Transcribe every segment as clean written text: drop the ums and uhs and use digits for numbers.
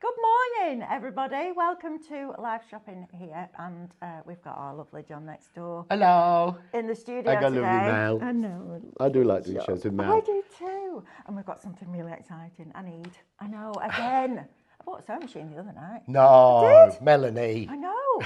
Good morning, everybody. Welcome to live shopping here, and we've got our lovely John next door Hello. in the studio I got today. lovely Mel. I know. I do like doing shows with Mel. I do too. And we've got something really exciting. I know, again. I bought a sewing machine the other night. No, Melanie. I know.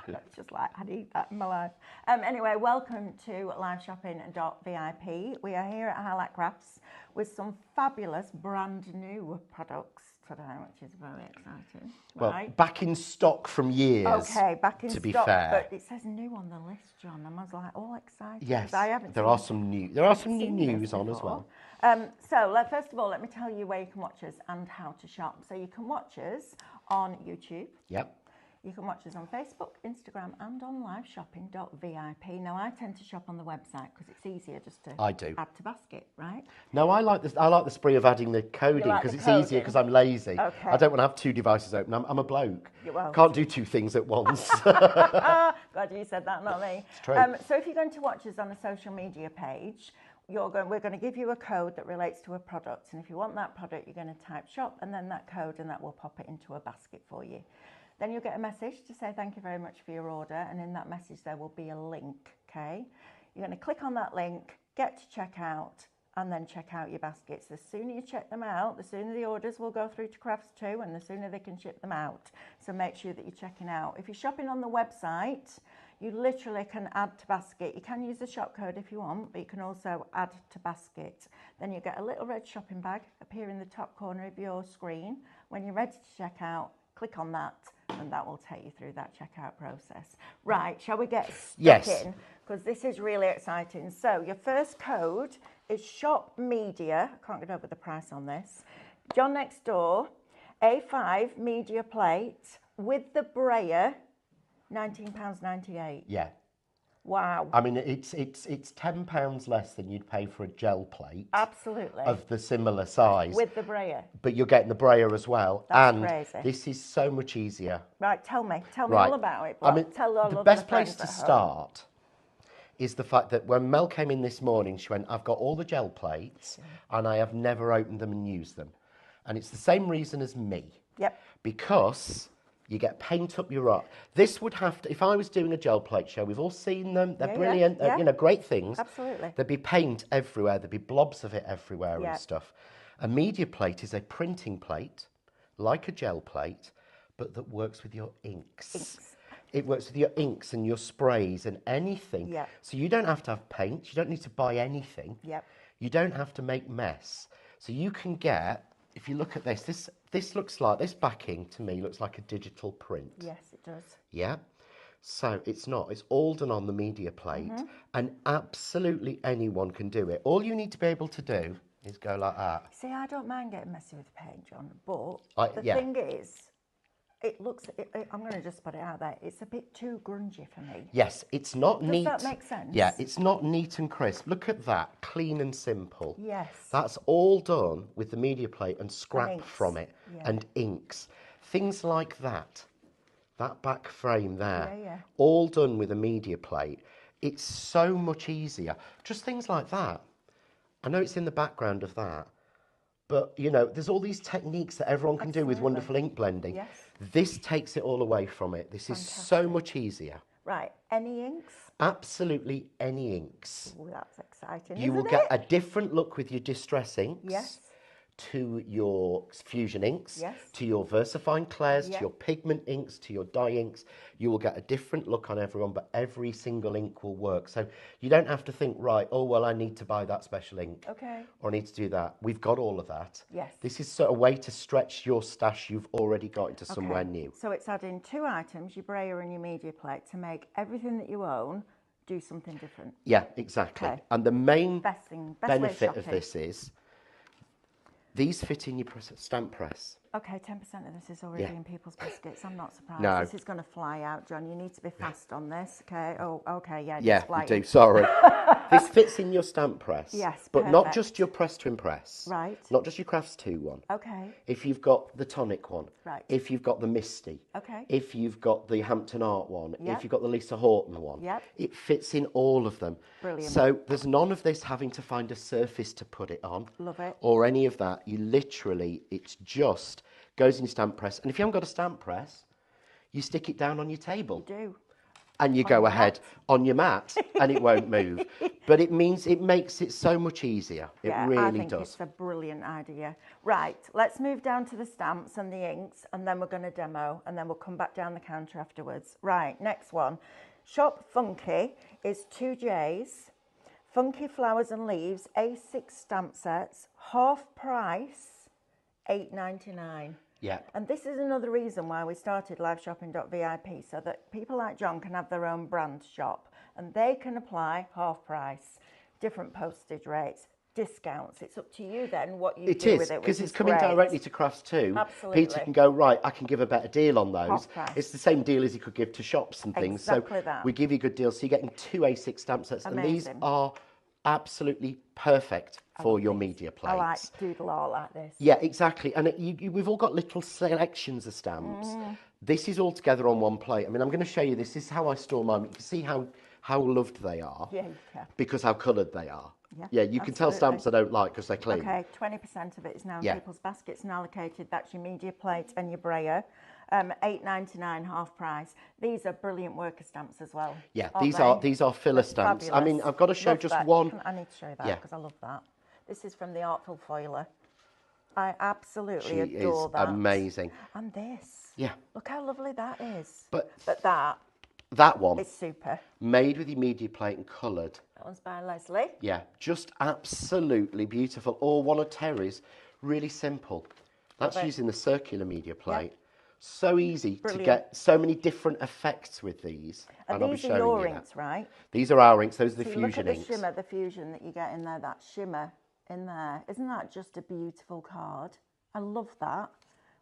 It's just like, I need that in my life. Anyway, welcome to liveshopping.vip. We are here at Highlight Crafts with some fabulous brand new products today, which is very exciting. Well, right? back in stock from years. Okay, back in to stock, be fair. but it says new on the list, John. And I was like, all excited. Yes, I haven't there seen are some new. There are some new news on as well. First of all, let me tell you where you can watch us and how to shop. So you can watch us on YouTube. Yep. You can watch us on Facebook, Instagram, and on liveshopping.vip. Now, I tend to shop on the website because it's easier just to add to basket, right? No, I like this. I like the spree of adding the coding because it's easier because I'm lazy. Okay. I don't want to have two devices open. I'm a bloke. Well, can't do two things at once. Glad you said that, not me. It's true. So if you're going to watch us on a social media page, we're going to give you a code that relates to a product. And if you want that product, you're going to type shop and then that code, and that will pop it into a basket for you. Then you'll get a message to say thank you very much for your order, and in that message there will be a link, okay? You're going to click on that link, get to checkout, and then check out your baskets. The sooner you check them out, the sooner the orders will go through to Crafts too, and the sooner they can ship them out. So make sure that you're checking out. If you're shopping on the website, you literally can add to basket. You can use the shop code if you want, but you can also add to basket. Then you get a little red shopping bag appear in the top corner of your screen. When you're ready to check out, click on that, and that will take you through that checkout process. Right, shall we get stuck in? Because this is really exciting. So your first code is shop media. I can't get over the price on this. John next door, A5 media plate with the brayer, £19.98. Yeah. Wow. I mean, it's £10 less than you'd pay for a gel plate. Absolutely. Of the similar size. With the brayer. But you're getting the brayer as well. That's and crazy. This is so much easier. Right, tell me all about it. I mean, tell all the of best my place friends to at home. start is the fact that when Mel came in this morning, she went, I've got all the gel plates and I have never opened them and used them. And it's the same reason as me. Yep. Because you get paint up your art. This would have to, if I was doing a gel plate show, we've all seen them, they're brilliant, yeah. you know, great things. Absolutely. There'd be paint everywhere, there'd be blobs of it everywhere and stuff. A media plate is a printing plate, like a gel plate, but that works with your inks. It works with your inks and your sprays and anything. Yep. So you don't have to have paint, you don't need to buy anything. Yep. You don't have to make mess. So you can get, if you look at this looks like, this backing to me looks like a digital print. Yes, it does. Yeah. So it's not, it's all done on the media plate and absolutely anyone can do it. All you need to be able to do is go like that. See, I don't mind getting messy with the paint, John, but the thing is, it looks, I'm going to just put it out there, it's a bit too grungy for me. Yes, it's not neat. Does that make sense? Yeah, it's not neat and crisp. Look at that, clean and simple. Yes. That's all done with the media plate and scrap inks. from it and inks. Things like that back frame there, all done with a media plate. It's so much easier. Just things like that. I know it's in the background of that, but, you know, there's all these techniques that everyone can do with wonderful ink blending. Yes. This takes it all away from it. This is so much easier. Right, any inks? Absolutely any inks. Oh, that's exciting, You will get a different look with your Distress inks. Yes. To your Fusion inks, Yes. to your VersaFine Clairs, to your pigment inks, to your dye inks. You will get a different look on everyone, but every single ink will work. So you don't have to think, right, oh, well, I need to buy that special ink. Okay. Or I need to do that. We've got all of that. Yes. This is sort of a way to stretch your stash you've already got into somewhere new. So it's adding two items, your brayer and your media plate, to make everything that you own do something different. Yeah, exactly. Okay. And the main Best benefit of this is these fit in your stamp press. Okay, 10% of this is already in people's baskets. I'm not surprised. No. This is going to fly out, John. You need to be fast on this, okay? Oh, okay, yeah. Yeah, fly you do, in. sorry. This fits in your stamp press. Yes, but not perfect. just your Press to Impress. Right. Not just your Crafts 2 one. Okay. If you've got the Tonic one. Right. If you've got the Misty. Okay. If you've got the Hampton Art one. Yep. If you've got the Lisa Horton one. Yep. It fits in all of them. Brilliant. So there's none of this having to find a surface to put it on. Love it. Or any of that. You literally, it's just goes in your stamp press. And if you haven't got a stamp press, you stick it down on your table. You do. And you go ahead on your mat and it won't move. But it makes it so much easier. It really I think does. it's a brilliant idea. Right, let's move down to the stamps and the inks, and then we're going to demo, and then we'll come back down the counter afterwards. Right, next one. Shop Funky is 2 J's, Funky Flowers and Leaves, A6 stamp sets, half price, £8.99. Yeah. And this is another reason why we started liveshopping.vip, so that people like John can have their own brand shop and they can apply half price, different postage rates, discounts. It's up to you then what you do with it. Because it's coming directly to Crafts too. Absolutely. Peter can go, right, I can give a better deal on those. Half price. It's the same deal as he could give to shops and things. Exactly so that. we give you a good deal. So you're getting 2 A6 stamp sets. Amazing. And these are absolutely perfect for your media plates. I like doodle art like this. Yeah, exactly. And we've all got little selections of stamps. This is all together on one plate. I mean, I'm going to show you this. This is how I store mine. You can see how loved they are. Yeah, you can. Because how coloured they are. Yeah, you can tell stamps I don't like because they're clean. Okay, 20% of it is now in people's baskets and allocated. That's your media plate and your brayer. £8.99 half price. These are brilliant worker stamps as well. Yeah, these are filler stamps. Fabulous. I mean, I've got to show just one. I need to show you that because I love that. This is from the Artful Foiler. I absolutely adore that. Amazing. And this. Yeah. Look how lovely that is. But that one is super. Made with your media plate and coloured. That one's by Leslie. Yeah, just absolutely beautiful. Or one of Terry's, really simple. That's using the circular media plate. So easy to get so many different effects with these. And these are your inks, right? These are our inks. Those are the fusion inks. Look at inks. the shimmer, the fusion that you get in there, that shimmer in there. Isn't that just a beautiful card? I love that.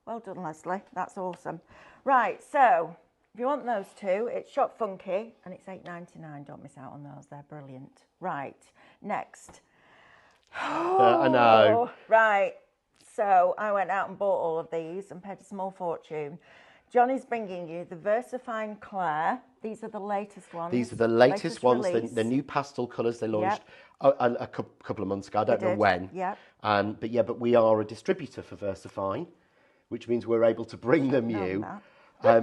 Well done, Leslie. That's awesome. Right, so if you want those two, it's Shop Funky and it's £8.99. Don't miss out on those. They're brilliant. Right, next. I know. Right. So I went out and bought all of these and paid a small fortune. Johnny's bringing you the VersaFine Claire. These are the latest ones. These are the latest ones, the new pastel colours they launched a couple of months ago. I don't know when. But we are a distributor for VersaFine, which means we're able to bring them you.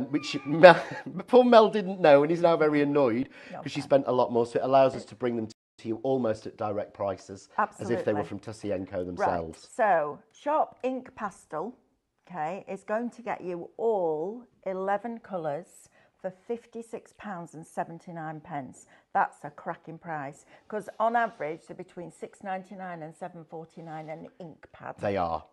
Which poor Mel didn't know, and he's now very annoyed because she spent a lot more. So it allows us to bring them to you almost at direct prices, as if they were from Tussienko themselves. Right. So Shop Ink Pastel, is going to get you all 11 colours for £56.79. That's a cracking price because on average they're between £6.99 and £7.49 an ink pad. They are.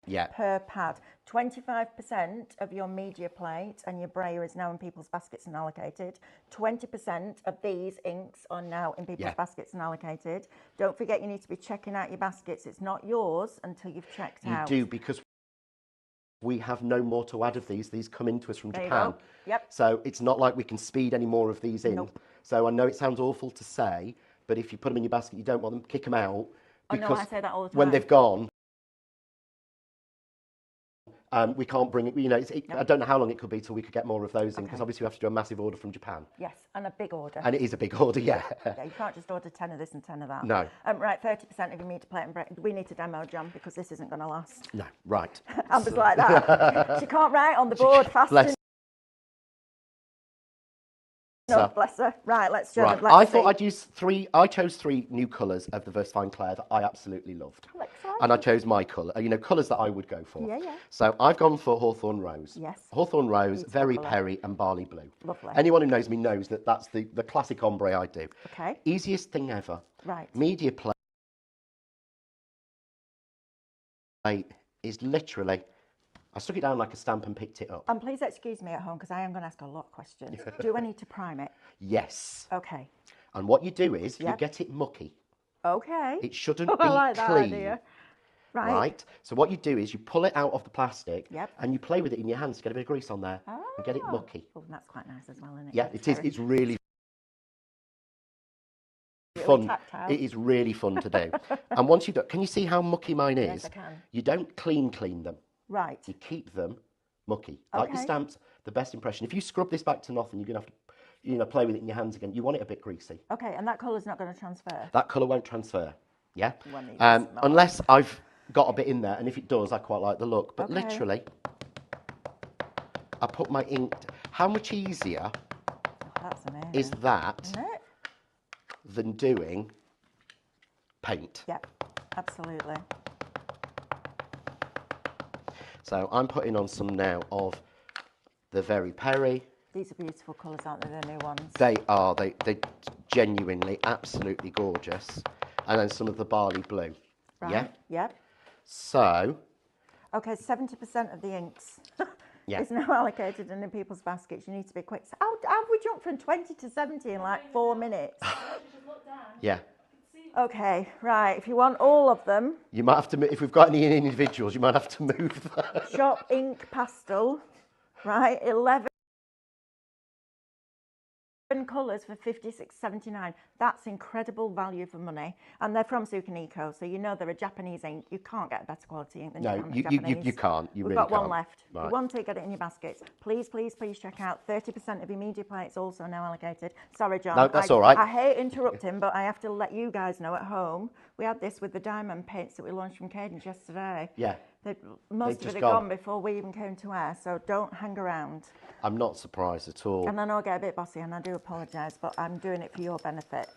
Yeah. Per pad. 25% of your media plate and your brayer is now in people's baskets and allocated. 20% of these inks are now in people's baskets and allocated. Don't forget you need to be checking out your baskets. It's not yours until you've checked out. You do, because we have no more to add of these. These come into us from Japan. Yep. So it's not like we can speed any more of these in. Nope. So I know it sounds awful to say, but if you put them in your basket, you don't want them, kick them out. Because I say that all the time. when they've gone, we can't bring it, I don't know how long it could be till we could get more of those in, because obviously we have to do a massive order from Japan. Yes, and a big order. And it is a big order, yeah. You can't just order 10 of this and 10 of that. No. Right, 30% of your media plate and brayer. We need to demo, John, because this isn't going to last. No, right. Amber's like that. She can't write on the board fast enough. No, bless her. Right, let's show them. I thought I'd use I chose 3 new colours of the VersaFine Claire that I absolutely loved. And I chose my colour, colours that I would go for. Yeah. So I've gone for Hawthorn Rose. Yes. Hawthorn Rose, Very Perry and Barley Blue. Lovely. Anyone who knows me knows that that's the classic ombre I do. Okay. Easiest thing ever. Right. Media plate is literally... I stuck it down like a stamp and picked it up. And please excuse me at home because I am going to ask a lot of questions. Do I need to prime it? Yes. Okay. And what you do is you get it mucky. Okay. It shouldn't be I like that clean. idea. Right. So what you do is you pull it out of the plastic Yep. and you play with it in your hands to get a bit of grease on there and get it mucky. Oh, that's quite nice as well, isn't it? Yeah, it is. It's really fun. Tactile. It is really fun to do. And once you do, can you see how mucky mine is? Yes, I can. You don't clean them. Right. You keep them mucky. Like your stamps, the best impression. If you scrub this back to nothing, you're going to have to play with it in your hands again. You want it a bit greasy. Okay, and that colour's not going to transfer? That colour won't transfer. Yeah? One needs Unless I've got a bit in there, and if it does, I quite like the look. But Okay. literally, I put my ink. How much easier That's amazing. is that Isn't it? than doing paint? Yep, absolutely. So I'm putting on some now of the Very Perry. These are beautiful colours, aren't they? The new ones. They are. They genuinely, absolutely gorgeous. And then some of the barley blue. Right. Yeah. Yep. So. Okay, 70% of the inks Yeah. is now allocated in people's baskets. You need to be quick. So how we jumped from 20 to 70 in like 4 minutes? Yeah. Okay, right. If you want all of them, You might have to. If we've got any individuals, you might have to move that. shop ink pastel, right? 11 colours for £56.79. That's incredible value for money, and they're from Sukaniko, so you know they're a Japanese ink. You can't get a better quality ink than No, Japanese. you can't. You We've really got can't. one left. If Right. you want to get it in your baskets, please, please, please check out 30% of your media plates also now allocated. Sorry, John. No, that's all right. I hate interrupting, but I have to let you guys know at home. We had this with the diamond paints that we launched from Cadence yesterday. Yeah. Most of just it had gone. gone before we even came to air, so don't hang around. I'm not surprised at all. And I know I get a bit bossy, and I do apologise, but I'm doing it for your benefit.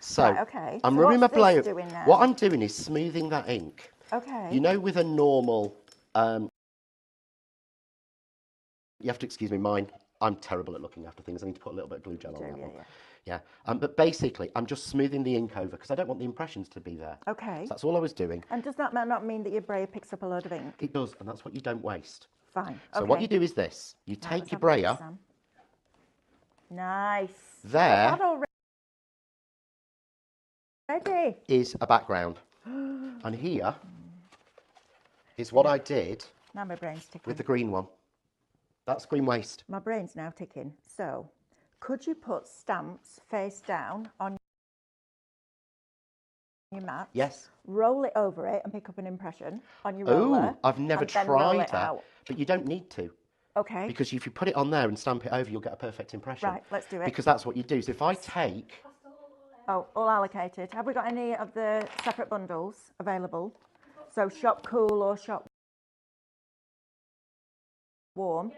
So, Right, okay. I'm So rubbing what's my this blade. doing now? What I'm doing is smoothing that ink. Okay. You know, with a normal, you have to excuse me, I'm terrible at looking after things. I need to put a little bit of glue gel on that one. Yeah. But basically, I'm just smoothing the ink over because I don't want the impressions to be there. Okay. So that's all I was doing. And does that not mean that your brayer picks up a load of ink? It does, and that's what you don't waste. Fine. So what you do is this. You Right, take let's your have a look, brayer. Sam. Nice. There Ready. is a background. And here is what I did Now my brain's ticking. with the green one. That's green waste. My brain's now ticking. So, could you put stamps face down on your mat? Yes. Roll it over it and pick up an impression on your roller. Oh, I've never and then roll tried it that. out. But you don't need to. Okay. Because if you put it on there and stamp it over, you'll get a perfect impression. Right, let's do it. Because that's what you do. So if I take... Oh, all allocated. Have we got any of the separate bundles available? So shop cool or shop warm?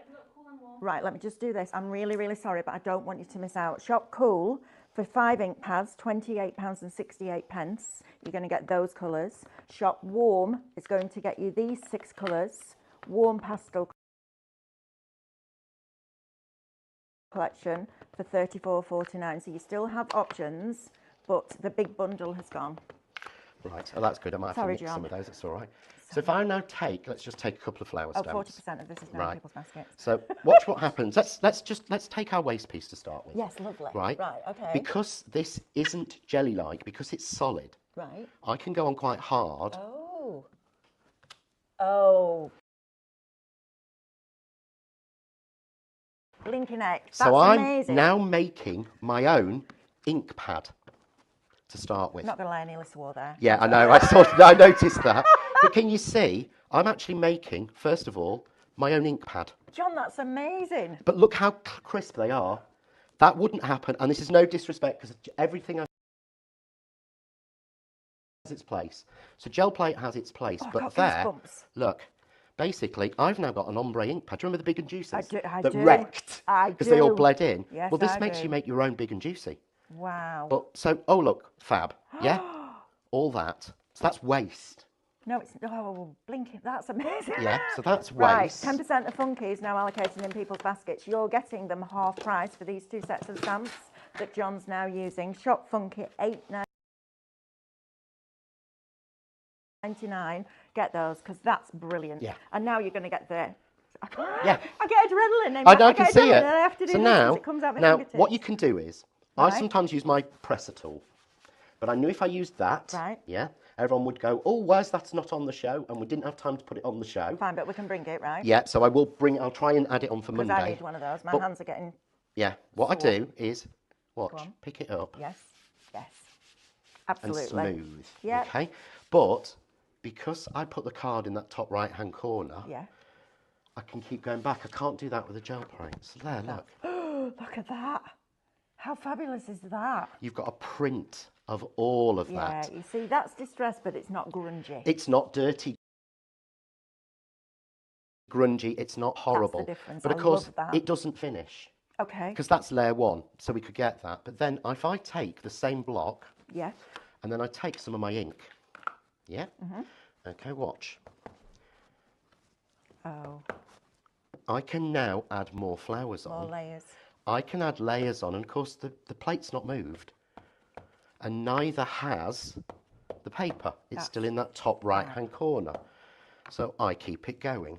Right, let me just do this. I'm really, really sorry, but I don't want you to miss out. Shop cool for 5 ink pads, £28.68. You're going to get those colours. Shop warm is going to get you these 6 colours. Warm pastel collection for £34.49. So you still have options, but the big bundle has gone. Right, oh, that's good. I might have to mix some of those. That's all right. So if I now take, let's just take a couple of flower stamps. 40% of this is now in people's baskets. So watch what happens. Let's take our waste piece to start with. Yes, lovely. Right. Right, okay. Because this isn't jelly-like, because it's solid. Right. I can go on quite hard. Oh. Oh. Blinking X. That's so I'm amazing. now making my own ink pad to start with. Not going to lie, I nearly swore there. Yeah, I know. I noticed that. But can you see? I'm actually making, first of all, my own ink pad. John, that's amazing. But look how crisp they are. That wouldn't happen, and this is no disrespect because everything has its place. So gel plate has its place, Oh, but I've got there, goosebumps. look. Basically, I've now got an ombre ink pad. Do you remember the Big and Juices? I that do. wrecked I because they all do. bled in. Yes, well, this I makes do. you make your own Big and Juicy. Wow. But so, oh look, fab. Yeah, all that. So that's waste. No, it's blinking. That's amazing. Yeah, so that's Right, waste. 10% of Funkies now allocated in people's baskets. You're getting them half price for these 2 sets of stamps that John's now using. Shop Funky $8.99. Get those because that's brilliant. Yeah. And now you're going to get the. Yeah. I get adrenaline. I know, I can get see adrenaline it. And I have to do So this now, 'cause it comes out my now fingertips. what you can do is, I Right. sometimes use my presser tool, but I knew if I used that, Right. yeah, everyone would go, oh, where's that's not on the show? And we didn't have time to put it on the show. Fine, but we can bring it, right? Yeah, so I will I'll try and add it on for Because Monday. I need one of those. My But- hands are getting. Yeah, what I Sore. do is, watch, on. pick it up Yes. Yes. and Absolutely. smooth. Yeah. Okay, but because I put the card in that top right-hand corner, Yeah. I can keep going back. I can't do that with a gel plate. So there, look. Look at that. How fabulous is that? You've got a print of all of Yeah, that. you see, that's distressed, but it's not grungy. It's not dirty, grungy, it's not horrible. That's the difference. But I of course, love that. it doesn't finish. Okay. Because that's layer one, so we could get that. But then if I take the same block, Yeah. and then I take some of my ink, yeah? Okay, watch. Oh, I can now add more flowers on. more layers. I can add layers on, and of course the plate's not moved. And neither has the paper. It's still in that top right-hand corner. So I keep it going.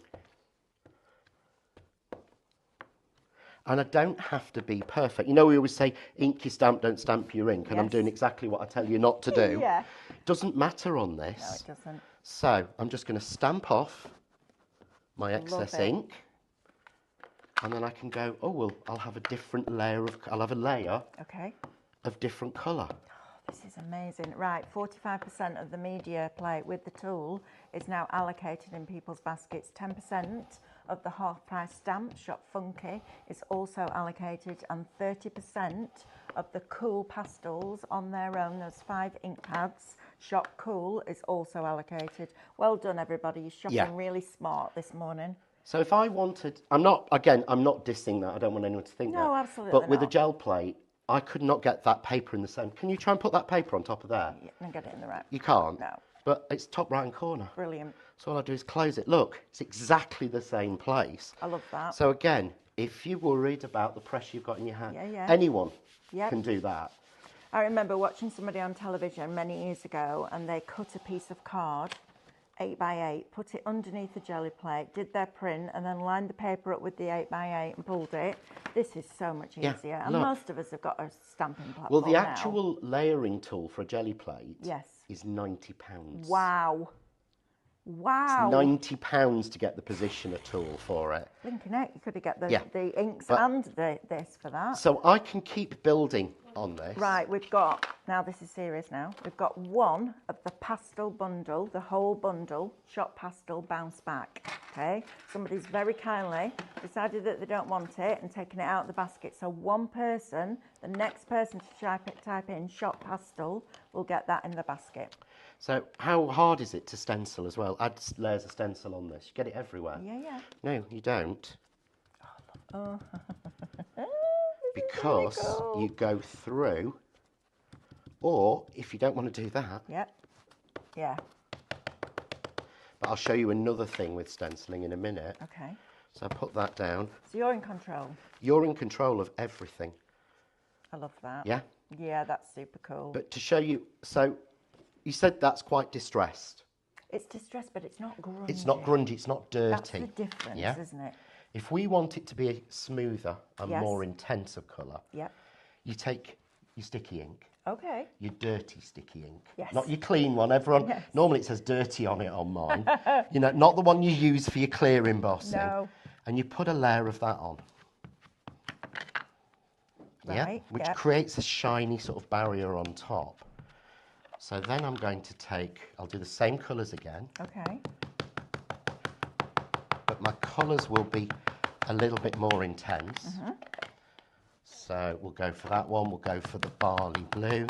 And I don't have to be perfect. You know, we always say, ink your stamp, don't stamp your ink. And I'm doing exactly what I tell you not to do. Yeah. Doesn't matter on this. No, it doesn't. So I'm just going to stamp off my excess ink. And then I can go, oh, well, I'll have a different layer of, I'll have a layer of different colour. This is amazing. Right, 45% of the media plate with the tool is now allocated in people's baskets. 10% of the half-price stamp, Shop Funky, is also allocated, and 30% of the cool pastels on their own, those 5 ink pads, Shop Cool, is also allocated. Well done, everybody. You're shopping really smart this morning. So if I wanted, I'm not dissing that. I don't want anyone to think that. No, absolutely But with not. a gel plate, I could not get that paper in the same. Can you try and put that paper on top of there? Yeah, and get it in the right. You can't? No. But it's top right-hand corner. Brilliant. So all I do is close it. Look, it's exactly the same place. I love that. So again, if you're worried about the pressure you've got in your hand, Yeah. anyone can do that. I remember watching somebody on television many years ago, and they cut a piece of card, 8 by 8, put it underneath the jelly plate, did their print, and then lined the paper up with the 8 by 8 and pulled it. This is so much easier. And most of us have got a stamping platform. Well, the actual layering tool for a jelly plate is £90. Wow. Wow. It's £90 to get the positioner tool for it. Blinking heck, you could have got the inks and this for that. So I can keep building on this. Right, we've got, now this is serious now, we've got one of the pastel bundle, the whole bundle, Shop Pastel Bounce Back, okay? Somebody's very kindly decided that they don't want it and taken it out of the basket. So one person, the next person to type in Shop Pastel will get that in the basket. So how hard is it to stencil as well? Add layers of stencil on this. You get it everywhere. Yeah. No, you don't. Oh. Because really cool. you go through, or if you don't want to do that. Yeah. But I'll show you another thing with stenciling in a minute. Okay. So put that down. So you're in control. You're in control of everything. I love that. Yeah? Yeah, that's super cool. But to show you, so you said that's quite distressed. It's distressed, but it's not grungy. It's not grungy, it's not dirty. That's the difference, isn't it? If we want it to be a smoother and more intense of colour, you take your sticky ink. Okay. Your dirty sticky ink. Yes. Not your clean one. Everyone, normally it says dirty on it on mine. You know, not the one you use for your clear embossing. No. And you put a layer of that on. Right, which creates a shiny sort of barrier on top. So then I'm going to I'll do the same colours again. Okay. But my colours will be a little bit more intense. So we'll go for that one. We'll go for the barley blue.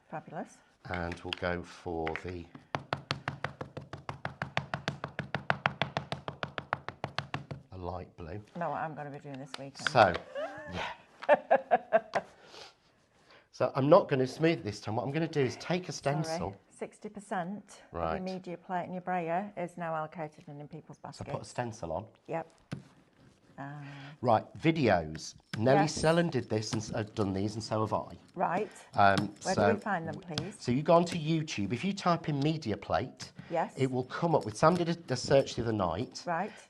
Fabulous. And we'll go for the light blue. Know what I'm going to be doing this weekend. So, so I'm not going to smooth this time. What I'm going to do is take a stencil. 60% of your media plate and your brayer is now allocated in people's baskets. So put a stencil on. Yep. Right, videos. Nellie Sellen did this and done these, and so have I. Right. Where do we find them, please? So you go onto YouTube. If you type in media plate, it will come up with. Sam did a search the other night,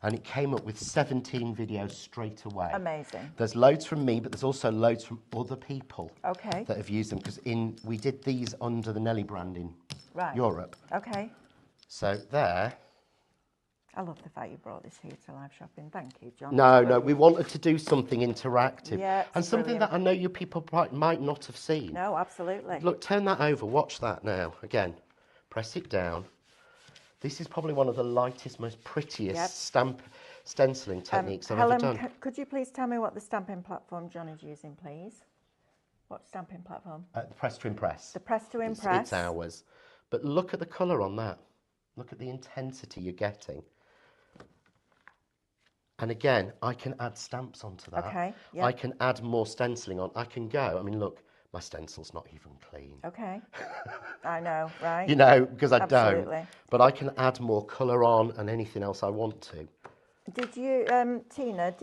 and it came up with 17 videos straight away. Amazing. There's loads from me, but there's also loads from other people that have used them, because we did these under the Nellie brand in Europe. Okay. So there. I love the fact you brought this here to live shopping. Thank you, John. No, we wanted to do something interactive. Yeah, and something that I know you people might not have seen. No, absolutely. Look, turn that over. Watch that now. Again, press it down. This is probably one of the lightest, most prettiest stenciling techniques I've ever done. Could you please tell me what the stamping platform John is using, please? What stamping platform? The Press to Impress. The Press to Impress. It's ours. But look at the colour on that. Look at the intensity you're getting. And again, I can add stamps onto that. Okay, yeah. I can add more stenciling on. I can go. I mean, look, my stencil's not even clean. Okay. I know, right? You know, because I Absolutely. don't. But I can add more colour on and anything else I want to. Did you, Tina,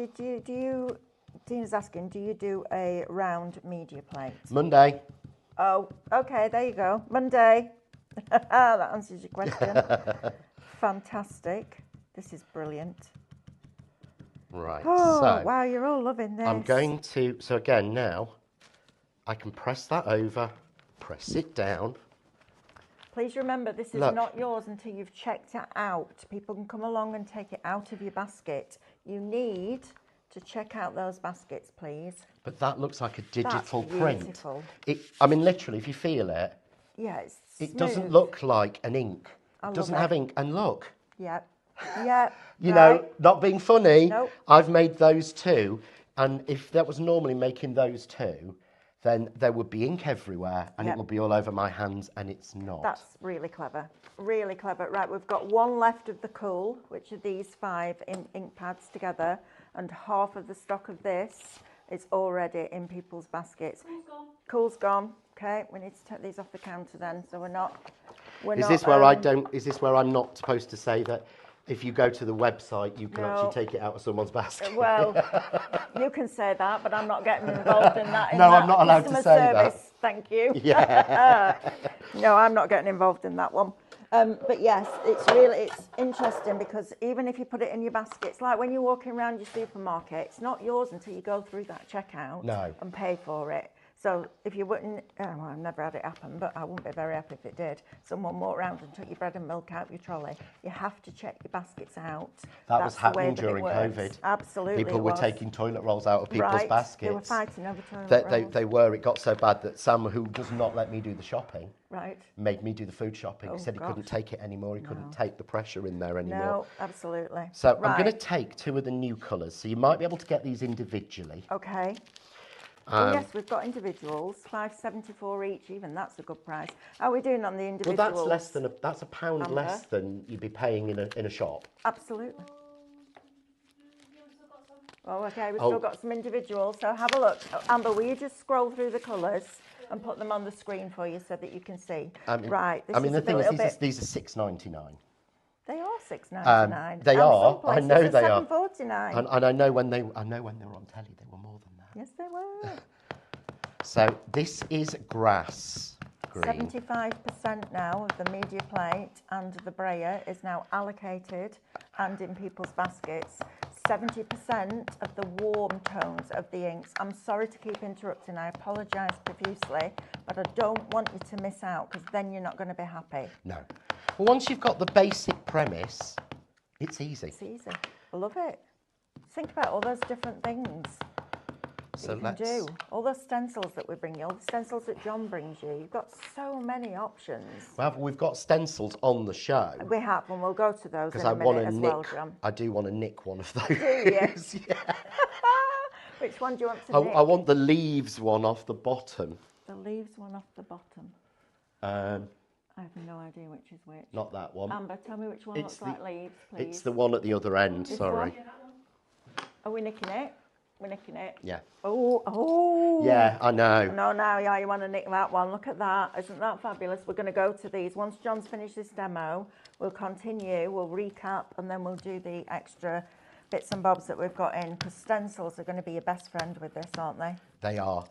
Tina's asking, do you do a round media plate? Monday. Oh, okay, there you go. Monday. That answers your question. Fantastic. This is brilliant. Right, Oh, so wow, you're all loving this. I'm going to, so again now, I can press that over, press it down. Please remember, this is Look. not yours until you've checked it out. People can come along and take it out of your basket. You need to check out those baskets, please. But that looks like a digital That's print. beautiful. I mean, literally, if you feel it, Yeah, it's it smooth. doesn't look like an ink. I It doesn't love have it. ink. And look, Yep. Yep. you right. know, not being funny, Nope. I've made those two. And if that was normally making those two, then there would be ink everywhere and Yep. it would be all over my hands, and it's not. That's really clever. Really clever. Right, we've got one left of the Cool, which are these 5 ink pads together, and half of the stock of this is already in people's baskets. Cool's gone. Cool's gone. Okay, we need to take these off the counter then, so we're not. Is this where is this where I'm not supposed to say that if you go to the website, you can No. actually take it out of someone's basket? Well, you can say that, but I'm not getting involved in that. No, I'm not allowed to Customer say that. service, thank you. Yeah. No, I'm not getting involved in that one. But yes, it's interesting because even if you put it in your basket, it's like when you're walking around your supermarket, it's not yours until you go through that checkout No. and pay for it. So if you wouldn't, well, I've never had it happen, but I wouldn't be very happy if it did. Someone walked around and took your bread and milk out your trolley. You have to check your baskets out. That was That's the way happening that it during works. COVID. Absolutely, People it were was. taking toilet rolls out of people's Right, baskets. they were fighting over toilet rolls. They were. It got so bad that Sam, who does not let me do the shopping, Right. made me do the food shopping. Oh, He said he couldn't gosh. take it anymore. He couldn't take the pressure in there anymore. No, absolutely. So right. I'm going to take 2 of the new colours. So you might be able to get these individually. Okay. Oh yes, we've got individuals, $5.74 each. Even that's a good price. How are we doing on the Well, individuals? that's less than that's £1 Amber. less than you'd be paying in a shop. Absolutely. You've still got some. Oh, okay. We've Oh. still got some individuals. So have a look. Amber, will you just scroll through the colours and put them on the screen for you so that you can see? Right. This I mean, is the thing a is, little bit. these are £6.99. They are $6.99. They And are. some places I know they are. $7.49. And I know when they were on telly, they were more than that. Yes, they were. So this is grass green. 75% now of the media plate and the brayer is now allocated and in people's baskets. 70% of the warm tones of the inks. I'm sorry to keep interrupting, I apologise profusely, but I don't want you to miss out because then you're not going to be happy. No. Well, once you've got the basic premise, it's easy. It's easy. I love it. Think about all those different things So you can do. All those stencils that we bring you, all the stencils that John brings you. You've got so many options. Well, we've got stencils on the show. We have, and we'll go to those in Because a I want minute to as nick. well, John. I do want to nick one of those. Do you? Yeah. Which one do you want to nick? I want the leaves one off the bottom. The leaves one off the bottom. I have no idea which is which. Not that one. Amber, tell me which one It's looks like leaves, please. It's the one at the other end. This Sorry. one? Are we nicking it? We're nicking it. Yeah. Oh. Yeah, I know. No, now, yeah, you want to nick that one. Look at that. Isn't that fabulous? We're going to go to these. Once John's finished this demo, we'll continue, we'll recap, and then we'll do the extra bits and bobs that we've got in, because stencils are going to be your best friend with this, aren't they? They are.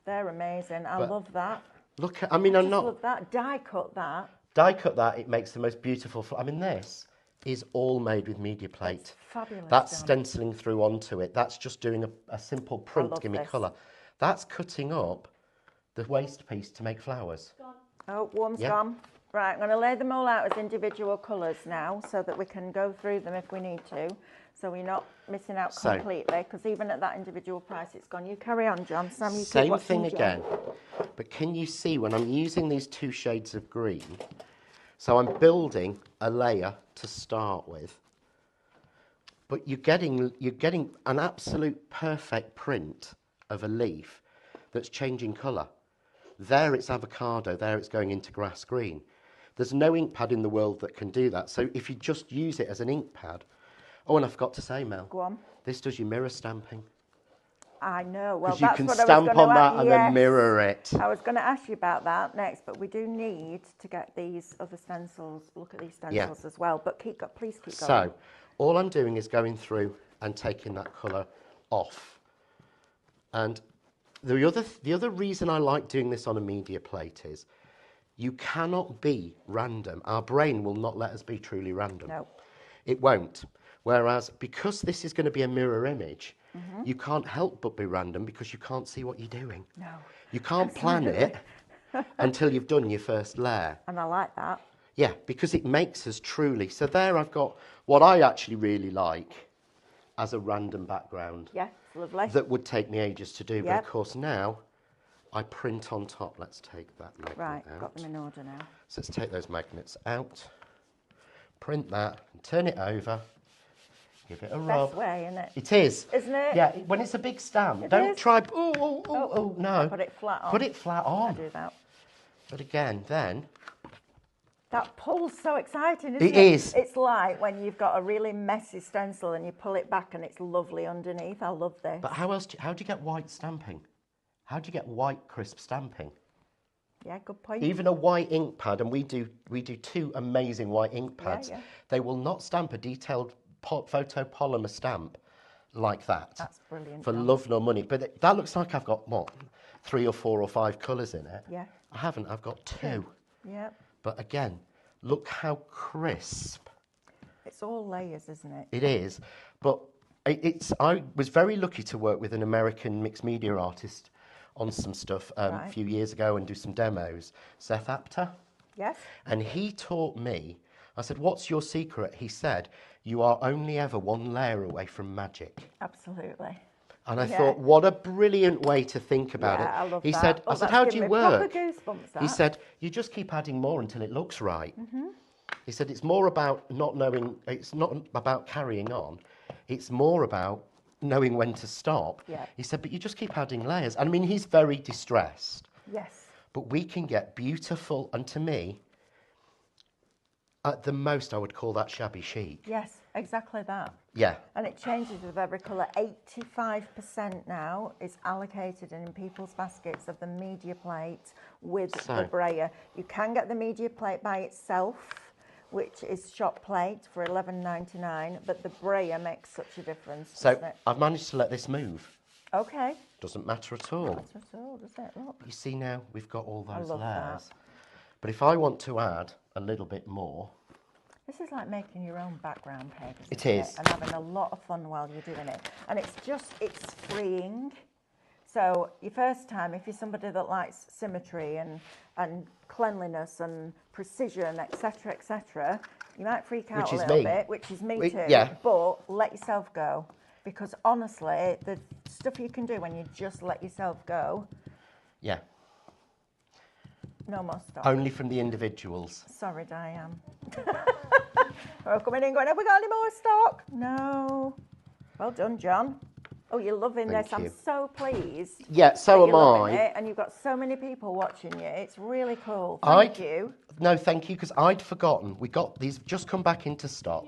They're amazing. I But love that. Look at, I mean, I'm Just not. love that. Die cut that. Die cut that, it makes the most beautiful. I mean, this is all made with media plate. It's fabulous. That's John. stenciling through onto it. That's just doing a simple print to love give me this. colour. That's cutting up the waste piece to make flowers. Gone. Oh, warm's Yeah. gone. Right, I'm going to lay them all out as individual colours now so that we can go through them if we need to. So we're not missing out So- completely, because even at that individual price, it's gone. You carry on, John. Sam, you keep Same watching thing John. again. But can you see when I'm using these 2 shades of green, so I'm building a layer to start with, but you're getting an absolute perfect print of a leaf. that's changing colour. There it's avocado, there it's going into grass green. There's no ink pad in the world that can do that. So if you just use it as an ink pad. Oh, and I forgot to say, Mel. Go on. This does your mirror stamping. I know. Well, Because you that's can what I was stamp going to on that ask. and then mirror it. I was going to ask you about that next, but we do need to get these other stencils. Look at these stencils as well. But please keep going. So, all I'm doing is going through and taking that colour off. And the other reason I like doing this on a media plate is you cannot be random. Our brain will not let us be truly random. No. It won't. Whereas, because this is going to be a mirror image, you can't help but be random because you can't see what you're doing. No. You can't plan it until you've done your first layer. And I like that. Yeah, because it makes us truly. So there I've got what I actually really like as a random background. Yeah, it's lovely. That would take me ages to do. Yep. But of course now I print on top. Let's take that magnet Right, out. got them in order now. So let's take those magnets out, print that, and turn it over. Give it a rub. Best way, isn't it? It is. Isn't it? Yeah, when it's a big stamp, It don't is. try, oh, no. Put it flat on. Put it flat I on. do that. But again, then, That pull's so exciting, isn't it? It is. It's like when you've got a really messy stencil and you pull it back and it's lovely underneath. I love this. but how do you get white stamping? How do you get white crisp stamping? Yeah, good point. Even a white ink pad, and we do 2 amazing white ink pads, yeah. they will not stamp a detailed photopolymer stamp like that. That's brilliant. For John. love nor money. But that looks like I've got, what, 3 or 4 or 5 colours in it? Yeah. I haven't, I've got 2. Yeah. But again, look how crisp It's all layers, isn't it? it is. But I was very lucky to work with an American mixed media artist on some stuff a few years ago and do some demos, Seth Apter. Yes. And he taught me, I said, what's your secret? He said, you are only ever 1 layer away from magic. Absolutely. And I thought, what a brilliant way to think about it. I love he that. said, I said, how do you work? Proper goosebumps, He that. said, you just keep adding more until it looks right. He said, it's more about not knowing, it's not about carrying on. It's more about knowing when to stop. Yeah. He said, but you just keep adding layers. I mean, he's very distressed. Yes. But we can get beautiful, and to me, at the most, I would call that shabby chic. Yes, exactly that. Yeah. And it changes with every colour. 85% now is allocated in people's baskets of the media plate with the brayer. You can get the media plate by itself, which is shop plate for $11.99, but the brayer makes such a difference, So doesn't it? I've managed to let this move. Okay. Doesn't matter at all. That's all, does it? Look. You see now, we've got all those love that. layers. But if I want to add a little bit more, This is like making your own background page. It is. And having a lot of fun while you're doing it. And it's freeing. So your first time, if you're somebody that likes symmetry and cleanliness and precision, etc., you might freak out Which a is little me. bit, which is me too. Yeah. But let yourself go. Because honestly, the stuff you can do when you just let yourself go, yeah, no more stop. only from the individuals. Sorry, Diane. We're coming in going, have we got any more stock? No. Well done, John. Oh, you're loving Thank this. you. I'm so pleased. Yeah, so that am you're loving I. it, and you've got so many people watching you. It's really cool. Thank you. No, thank you, because I'd forgotten. We got these just come back into stock.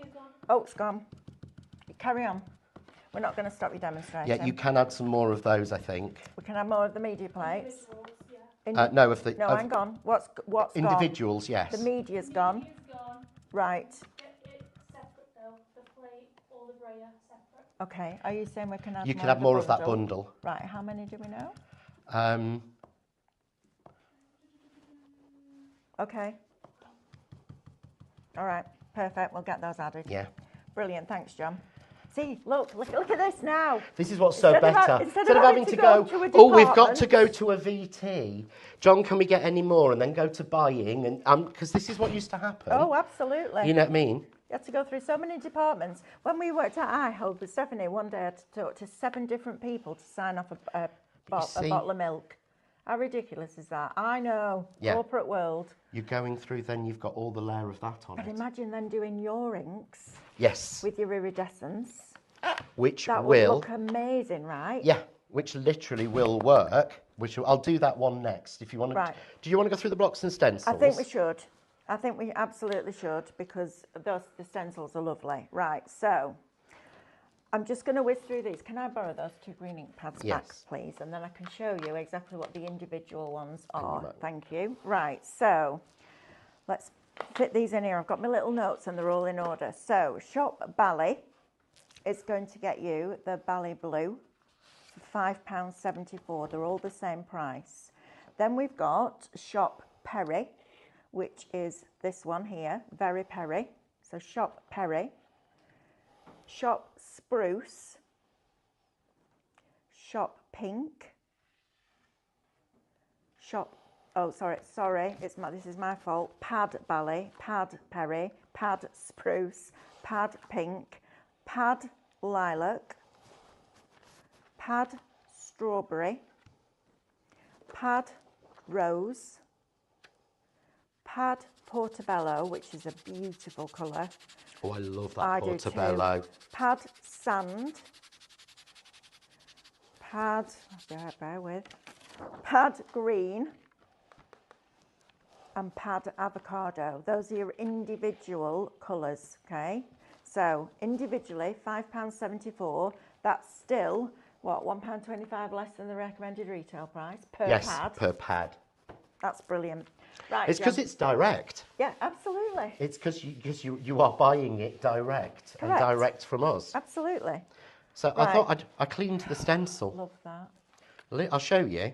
Oh, it's gone. Carry on. We're not going to stop you demonstrating. Yeah, you can add some more of those, I think. We can have more of the media plates. No, of the No, hang on. What's individuals, yes. gone? The media's gone. Media's gone. Right. It's separate though. The plate or the brayer separate. Okay. Are you saying we can add You more can have of the more of that bundle. Right. How many do we know? Okay. All right. Perfect. We'll get those added. Yeah. Brilliant. Thanks, John. See, look at this now. This is what's so Instead of better. instead of having to go to a oh, we've got department- to go to a VT. John, can we get any more? And then go to buying. And because this is what used to happen. Oh, absolutely. You know what I mean? You had to go through so many departments. When we worked at iHub with Stephanie, one day I had to talk to 7 different people to sign off a bottle of milk. How ridiculous is that? I know. Yeah. Corporate world. You're going through, then you've got all the layer of that on But it. imagine then doing your inks Yes. with your iridescence. Which That would will. look amazing, right? Yeah, which literally will work. I'll do that one next. If you want to, Right. do you want to go through the blocks and stencils? I think we should. I think we absolutely should, because the stencils are lovely. Right, so I'm just going to whiz through these. Can I borrow those 2 green ink pads back, Yes. please? And then I can show you exactly what the individual ones you are. might. Thank you. Right, so let's fit these in here. I've got my little notes and they're all in order. So Shop Bally is going to get you the Bally Blue for £5.74. They're all the same price. Then we've got Shop Perry, which is this one here, Very Perry. So Shop Perry. Shop Spruce. Shop Pink. Shop, oh sorry, this is my fault. Pad Bally, Pad Perry, Pad Spruce, Pad Pink, Pad Lilac, Pad Strawberry, Pad Rose, Pad Portobello, which is a beautiful colour. Oh, I love that I Portobello. do too. Pad Sand, Pad, bear with, Pad Green, and Pad Avocado. Those are your individual colours, okay? So individually, £5.74. That's still, what, £1.25 less than the recommended retail price per Yes, pad? per pad. That's brilliant. Right, It's because Jen. it's direct. Yeah, absolutely. It's because you are buying it direct and Correct. direct from us. Absolutely. So I Right. thought I cleaned the stencil. Love that. I'll show you.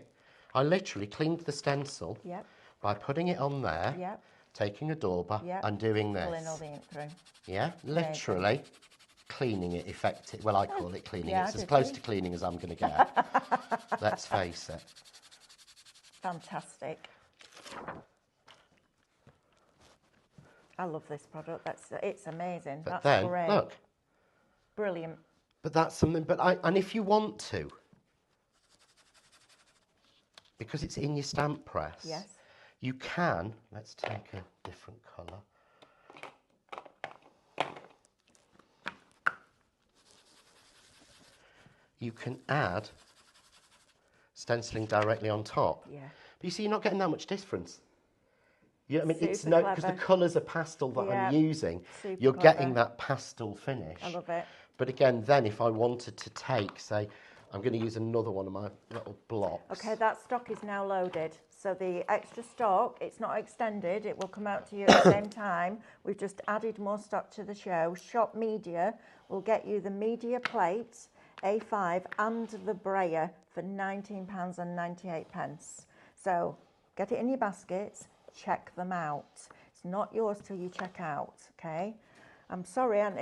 I literally cleaned the stencil Yep, by putting it on there, yep, taking a dauber yep. and doing Pulling all this. the ink through. Yeah, literally cleaning it effective. Well, I call it cleaning. Yeah, It's I as do close too. to cleaning as I'm going to get. Let's face it. Fantastic. I love this product. It's amazing. But That's then, great. look. Brilliant. But that's something. And if you want to, because it's in your stamp press, Yes. you can. Let's take a different colour. You can add stenciling directly on top. Yeah. But you see, you're not getting that much difference. You know what I mean? It's Super no, because the clever. colours are pastel that Yeah, I'm using. super You're getting clever. that pastel finish. I love it. But again, then if I wanted to take, say, I'm going to use another one of my little blocks. Okay, that stock is now loaded. So the extra stock, it's not extended. It will come out to you at the same time. We've just added more stock to the show. Shop Media will get you the media plate, A5, and the brayer for £19.98. So get it in your baskets, check them out. It's not yours till you check out, okay? I'm sorry, and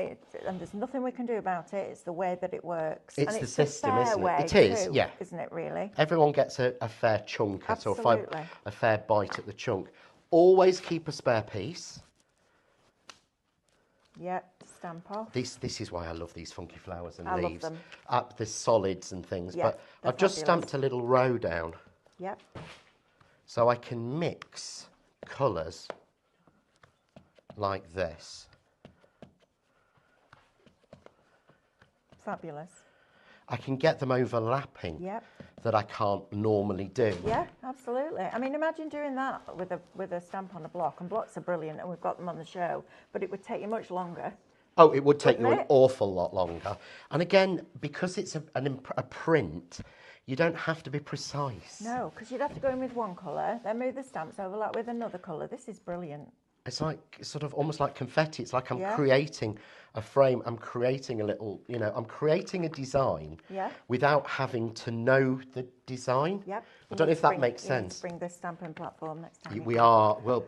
there's nothing we can do about it. It's the way that it works. It's and the it's system, a fair isn't it? way It is, too, yeah. Isn't it, really? Everyone gets a fair chunk at, or Absolutely. a fair bite at the chunk. Always keep a spare piece. Yep, stamp off. This is why I love these funky flowers and I love leaves. them. The solids and things. Yeah, but they're I've just fabulous. stamped a little row down Yep. so I can mix colours like this. Fabulous. I can get them overlapping Yep. that I can't normally do. Yeah, absolutely. I mean, imagine doing that with a stamp on a block. And blocks are brilliant, and we've got them on the show. But it would take you much longer. Oh, it would take you Wouldn't an it? awful lot longer. And again, because it's a print, you don't have to be precise. No, because you'd have to go in with one colour, then move the stamps, overlap with another colour. This is brilliant. It's like sort of almost like confetti. It's like I'm Yeah. creating a frame. I'm creating a little, I'm creating a design Yeah. without having to know the design. Yep. I don't know if that makes You need sense. to bring this stamping platform next time. We are, well,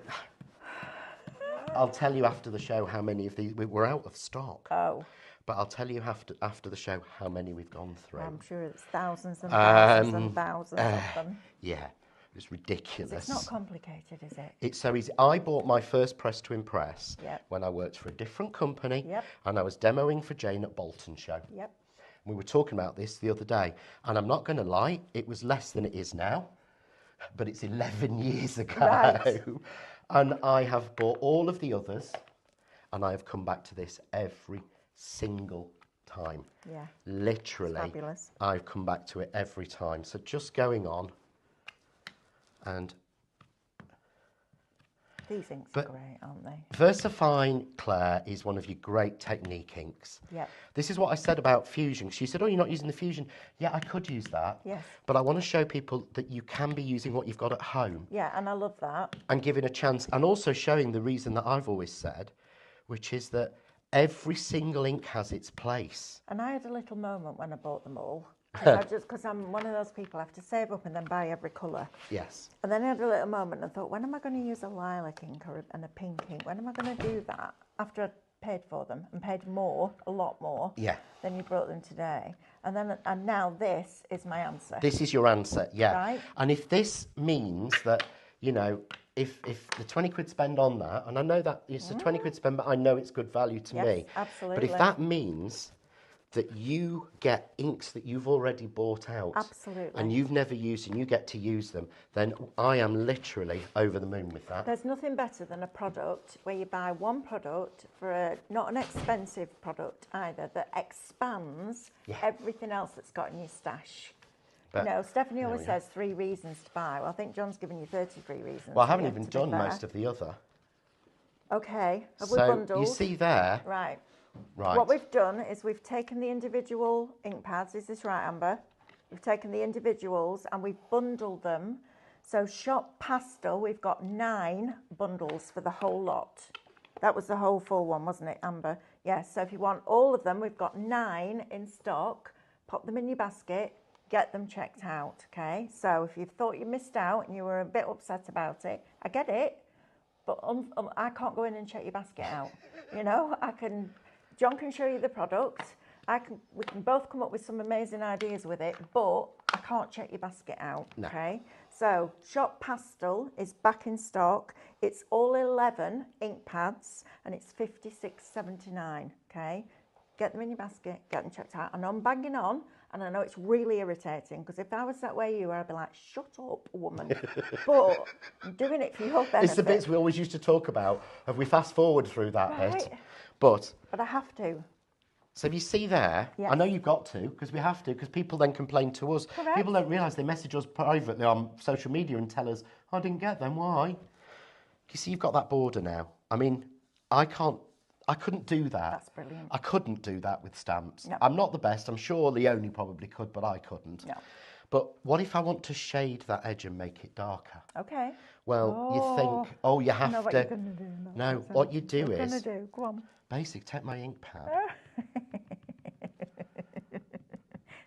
I'll tell you after the show how many of these, we're out of stock. Oh, But I'll tell you after the show how many we've gone through. I'm sure it's thousands and thousands and thousands of them. Yeah, it's ridiculous. It's not complicated, is it? It's so easy. I bought my first Press to Impress Yep. when I worked for a different company, Yep. and I was demoing for Jane at Bolton Show. Yep. We were talking about this the other day, and I'm not going to lie, it was less than it is now, but it's 11 years ago. Right. And I have bought all of the others, and I have come back to this every single time. Yeah. Literally. It's fabulous. I've come back to it every time. So just going on and... These inks are great, aren't they? VersaFine Claire is one of your great technique inks. Yep. This is what I said about Fusion. She said, oh, you're not using the Fusion. Yeah, I could use that. Yes. But I want to show people that you can be using what you've got at home. Yeah, and I love that. And giving a chance, and also showing the reason that I've always said, which is that every single ink has its place. And I had a little moment when I bought them all. Because I'm one of those people, I have to save up and then buy every colour. Yes. And then I had a little moment and thought, when am I going to use a lilac ink and a pink ink? When am I going to do that? After I'd paid for them and paid more, a lot more, than you brought them today. And now this is my answer. This is your answer, yeah. Right. And if this means that, you know, if the 20 quid spend on that, and I know that it's a 20 quid spend, but I know it's good value to me. Absolutely. But if that means that you get inks that you've already bought out, absolutely, and you've never used and you get to use them, then I am literally over the moon with that. There's nothing better than a product where you buy one product for not an expensive product either, that expands everything else that's got in your stash. But, you know, Stephanie always says 3 reasons to buy. Well, I think John's given you 33 reasons. Well, I haven't even done most of the other. Okay, have we So bundled? you see there, Right. right. What we've done is we've taken the individual ink pads. Is this right, Amber? We've taken the individuals and we've bundled them. So Shop Pastel, we've got 9 bundles for the whole lot. That was the whole full one, wasn't it, Amber? Yes, so if you want all of them, we've got 9 in stock. Pop them in your basket, get them checked out, okay? So if you thought you missed out and you were a bit upset about it, I get it, but I can't go in and check your basket out. You know, John can show you the product. We can both come up with some amazing ideas with it, but I can't check your basket out, okay? So Shop Pastel is back in stock. It's all 11 ink pads and it's $56.79, okay? Get them in your basket, get them checked out. And I'm banging on, and I know it's really irritating, because if I was that way you, I'd be like, shut up, woman. But I'm doing it for your benefit. It's the bits we always used to talk about. Have we fast forward through that bit? But I have to. So if you see there, yes. I know you've got to, because we have to, because people then complain to us. Correct. People don't realise they message us privately on social media and tell us, I didn't get them, why? You see, you've got that border now. I mean, I couldn't do that. That's brilliant. I couldn't do that with stamps. No. I'm not the best. I'm sure Leonie probably could, but I couldn't. No. But what if I want to shade that edge and make it darker? Okay. Well, you think, oh, you have I know to. what you're going to do. No, what you do what is. What do? Go on. Basically, take my ink pad.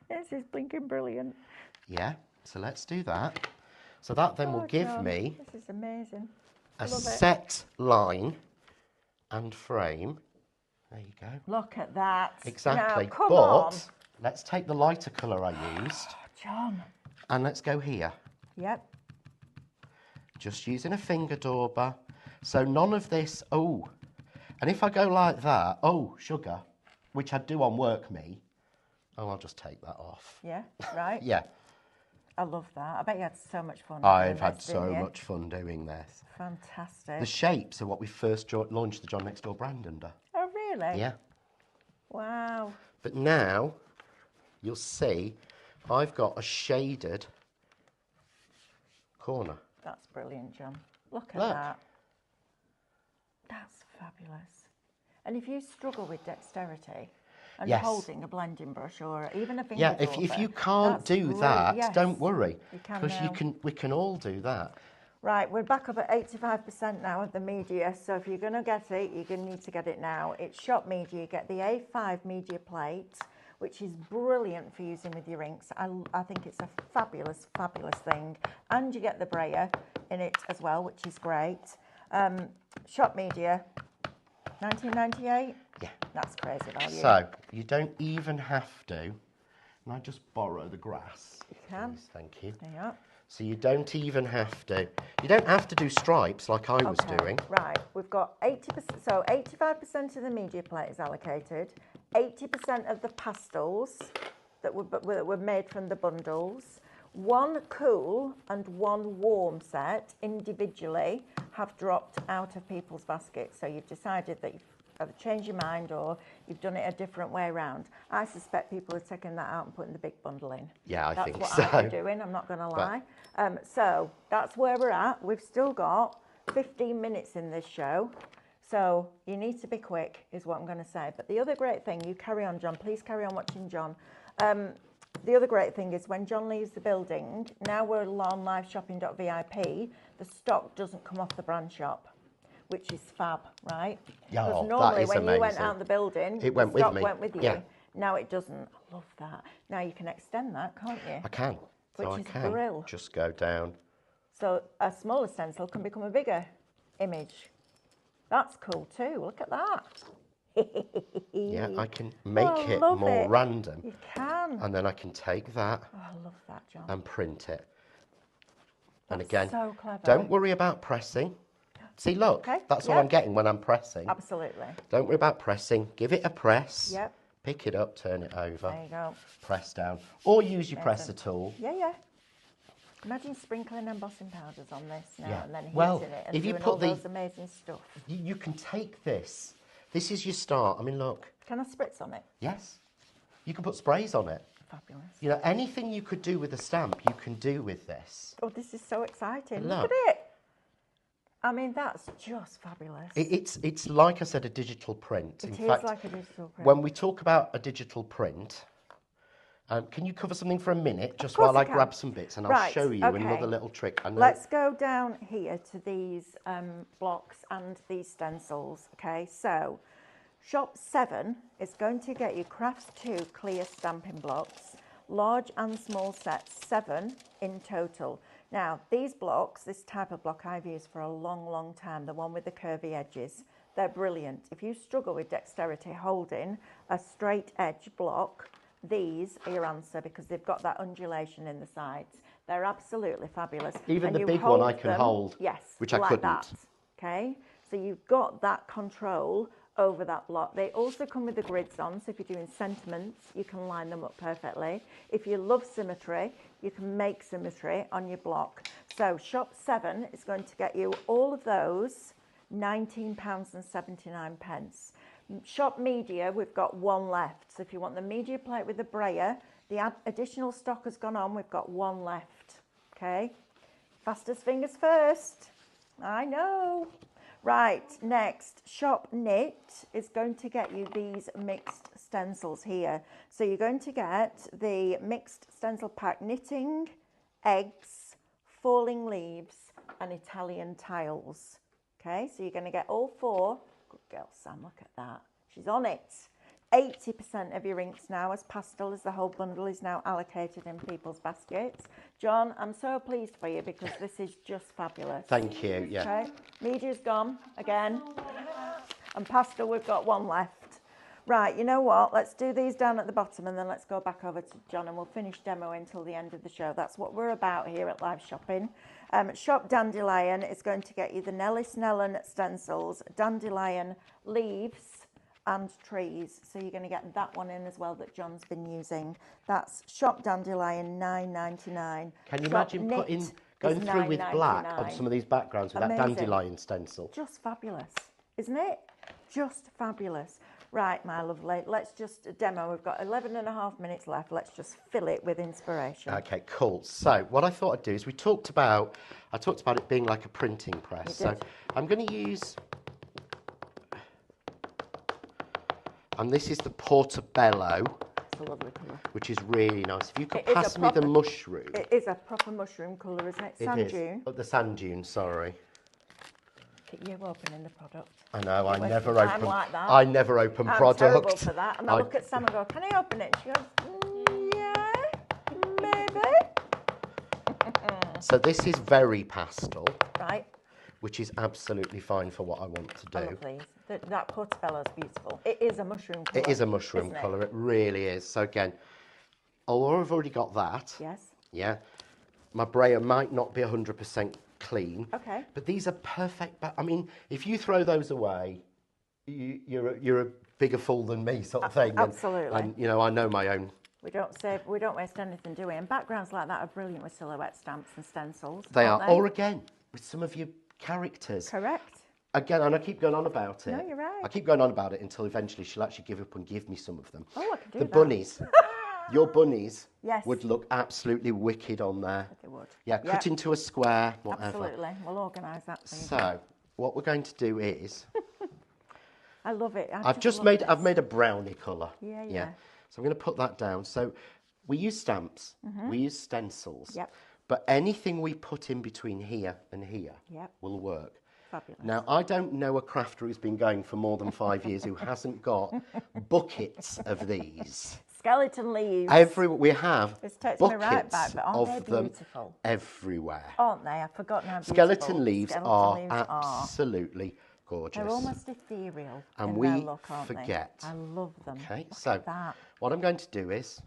This is blinking brilliant. Yeah, so let's do that. So that then will give John, me this is amazing. a set line and frame. There you go. Look at that. Exactly. Now, come but on. let's take the lighter colour I used. Oh, John. And let's go here. Yep. Just using a finger dauber. So none of this, oh. And if I go like that, oh, sugar, which I do on Work Me. Oh, I'll just take that off. Yeah, right. Yeah. I love that. I bet you had so much fun. I've had this, so much fun doing this. Fantastic. The shapes are what we first launched the John Next Door brand under. Oh, really? Yeah. Wow. But now, you'll see, I've got a shaded corner. That's brilliant, John. Look at Look. that. That's fabulous. And if you struggle with dexterity and Yes. holding a blending brush or even a finger Yeah, if dauber, you can't that's do great. that, Yes, don't worry. you can Because now. we can all do that. Right, we're back up at 85% now of the media, so if you're going to get it, you're going to need to get it now. It's Shop Media. You get the A5 media plate, which is brilliant for using with your inks. I think it's a fabulous, fabulous thing. And you get the brayer in it as well, which is great. Shop Media, 1998? Yeah. That's crazy value. So, you don't even have to. And I just borrow the grass. You can. Please, thank you. There you are. So you don't even have to. You don't have to do stripes like I was doing. Right, we've got 80%, so 85% of the media plate is allocated, 80% of the pastels that were made from the bundles, 1 cool and 1 warm set individually have dropped out of people's baskets. So you've decided that either changed your mind or you've done it a different way around. I suspect people are taking that out and putting the big bundle in. Yeah, I think so. That's what I'd be doing, I'm not going to lie. So that's where we're at. We've still got 15 minutes in this show. So you need to be quick, is what I'm going to say. But the other great thing, you carry on, John. Please carry on watching, John. The other great thing is when John leaves the building, now we're on liveshopping.vip, the stock doesn't come off the brand shop, which is fab, right? Yeah, because normally that is when amazing. you went out the building, it went the stock with me. went with you. Yeah. Now it doesn't. I love that. Now you can extend that, can't you? I can. Which So is I can brill. just go down. So a smaller stencil can become a bigger image. That's cool too. Look at that. Yeah, I can make it love more it. random. You can. And then I can take that Oh, I love that, John. and print it. And That's again, so clever. don't worry about pressing. See, look, Okay, that's all yep. I'm getting when I'm pressing. Absolutely. Don't worry about pressing. Give it a press. Yep. Pick it up, turn it over. There you go. Press down. Or use your Amazing. presser tool. Yeah, yeah. Imagine sprinkling embossing powders on this now Yeah. and then heating Well, it and if you doing put all the- those amazing stuff. You can take this. This is your start. I mean, look. Can I spritz on it? Yes. You can put sprays on it. Fabulous. You know, anything you could do with a stamp, you can do with this. Oh, this is so exciting. Look. Look at it. I mean, that's just fabulous. It's like I said, a digital print. It In is fact, like a digital print. when we talk about a digital print, can you cover something for a minute, just course while I I can. grab some bits, and I'll Right, show you okay. another little trick. I know. Let's go down here to these blocks and these stencils. Okay, so Shop 7 is going to get you Crafts 2 clear stamping blocks, large and small sets, 7 in total. Now, these blocks, this type of block I've used for a long, long time, the one with the curvy edges, they're brilliant. If you struggle with dexterity holding a straight edge block, these are your answer because they've got that undulation in the sides. They're absolutely fabulous. Even And the you big one I hold can them- hold, yes, which I like couldn't. that, okay? So you've got that control over that block. They also come with the grids on, so if you're doing sentiments, you can line them up perfectly. If you love symmetry, you can make symmetry on your block. So Shop 7 is going to get you all of those, £19.79. Shop Media, we've got one left. So if you want the media plate with the brayer, the additional stock has gone on, we've got one left, okay? Fastest fingers first, I know. Right, next, Shop Knit is going to get you these mixed stencils here. So you're going to get the mixed stencil pack, knitting, eggs, falling leaves, and Italian tiles. Okay, so you're going to get all 4. Good girl, Sam, look at that. She's on it. 80% of your inks now as pastel, as the whole bundle is now allocated in people's baskets. John, I'm so pleased for you because this is just fabulous. Thank you. Yeah. Okay, media's gone again, and pastel we've got one left. Right, you know what? Let's do these down at the bottom and then let's go back over to John and we'll finish demoing until the end of the show. That's what we're about here at Live Shopping. Shop Dandelion is going to get you the Nellie Snellen stencils, dandelion leaves and trees. So you're going to get that one in as well that John's been using. That's Shop Dandelion, $9.99. Can you Shop imagine Knit going is through with black on $9.99. some of these backgrounds with that Amazing. dandelion stencil? Just fabulous, isn't it? Just fabulous. Right, my lovely, let's just demo. We've got 11 and a half minutes left. Let's just fill it with inspiration. Okay, cool. So what I thought I'd do is I talked about it being like a printing press. You So did. I'm going to use, and this is the Portobello, It's a lovely colour. which is really nice. If you could It is a pass me the proper- mushroom. It is a proper mushroom colour, isn't it? Sand It is. dune. Oh, the sand dune, sorry. Look at you opening the product. I know, I Wasting never time open. like that. I never open I'm product. terrible for that. And I I- look at Sam and go, can I open it? She goes, yeah, maybe. So this is very pastel, Right, which is absolutely fine for what I want to I do. love these. That Portobello's beautiful. It is a mushroom colour. It is a mushroom isn't it? colour, it really is. So again, although I've already got that, Yes. yeah, my brayer might not be 100% clean, Okay. but these are perfect. I mean, if you throw those away, you're a bigger fool than me, sort of thing. Absolutely. And you know, I know my own. We don't waste anything, do we? And backgrounds like that are brilliant with silhouette stamps and stencils. They aren't are, or again with some of your characters. Correct. again, and I keep going on about it. No, you're right. I keep going on about it until eventually she'll actually give up and give me some of them. Oh, I can do the that. bunnies. Your bunnies Yes. would look absolutely wicked on there. They would. Yeah, Yep. cut into a square, whatever. Absolutely. We'll organise that for you. So, what we're going to do is, I love it. I've made a brownie colour. Yeah. So I'm going to put that down. So we use stamps, we use stencils. Yep. But anything we put in between here and here will work. Fabulous. Now, I don't know a crafter who's been going for more than 5 years who hasn't got buckets of these. Skeleton leaves. We have This takes me right buckets back, but aren't of they them beautiful? everywhere. Aren't they? I've forgotten how beautiful Skeleton leaves skeleton are leaves absolutely gorgeous. They're almost ethereal And in we their look, aren't forget. they? I love them. Okay, Look so at that. what I'm going to do is,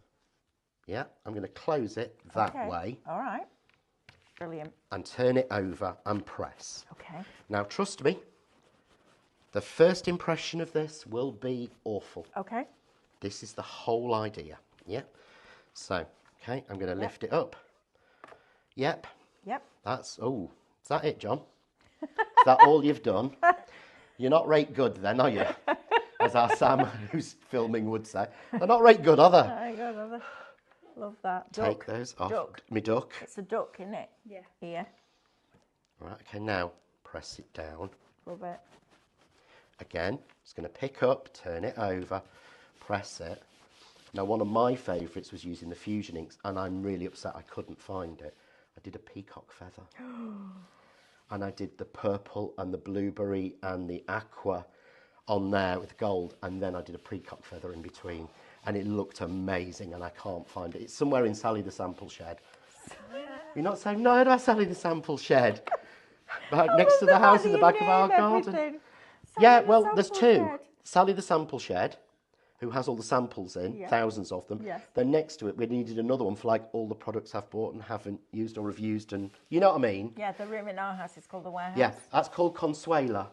I'm going to close it that way. All right. Brilliant. And turn it over and press. Okay. Now, trust me, the first impression of this will be awful. Okay. This is the whole idea. Yeah. So, okay, I'm going to lift it up. Yep. That's, is that it, John? Is that all you've done? You're not right good then, are you? As our Sam, who's filming, would say. They're not right good, are they? I got another. Love that. Take those off. Duck. Me duck. It's a duck, isn't it? Yeah. Here. Right, okay, now press it down. Love it. Again, it's going to pick up, turn it over, press it. Now, one of my favourites was using the Fusion inks, and I'm really upset I couldn't find it. I did a peacock feather. And I did the purple and the blueberry and the aqua on there with gold, and then I did a peacock feather in between. And it looked amazing, and I can't find it. It's somewhere in Sally the Sample Shed. You're not saying, no, that's Sally the Sample Shed. Back next to the house in the back of our garden. Yeah, well, there's two. Sally the Sample Shed, who has all the samples in, thousands of them. Yes. Then next to it, we needed another one for like all the products I've bought and haven't used or have used, and you know what I mean? Yeah, the room in our house is called the warehouse. Yeah, that's called Consuela.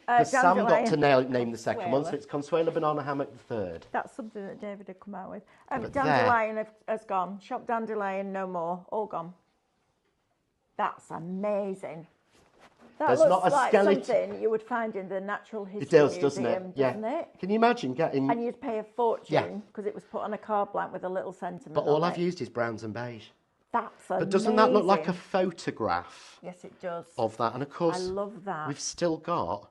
Because Sam got to name the second one, so it's Consuela Banana Hammock the third. That's something that David had come out with. But Dandelion has gone. Shop Dandelion, no more. All gone. That's amazing. That There's looks not a like skeleton. something you would find in the Natural History It does, doesn't Museum, it? Yeah. doesn't it? Can you imagine getting... And you'd pay a fortune because it was put on a card blank with a little sentiment But all on I've it. used is browns and beige. That's amazing. But doesn't that look like a photograph Yes, it does. of that? And of course, I love that. we've still got